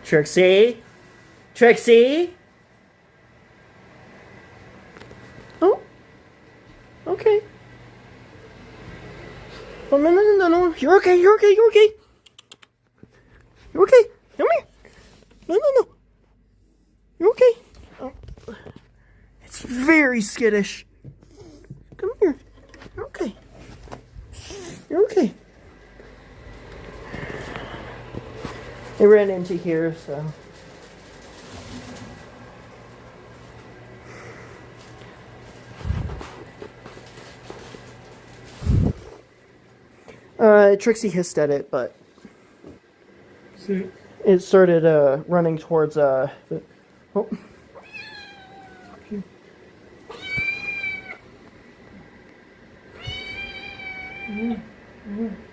Trixie? Trixie? Oh. Okay. Oh, no, no, no, no. You're okay, you're okay, you're okay. You're okay. Come here. No, no, no. You're okay. Oh. It's very skittish. Come here. You're okay. You're okay. It ran into here, so. Trixie hissed at it, but it started running towards the. Oh. Mm-hmm.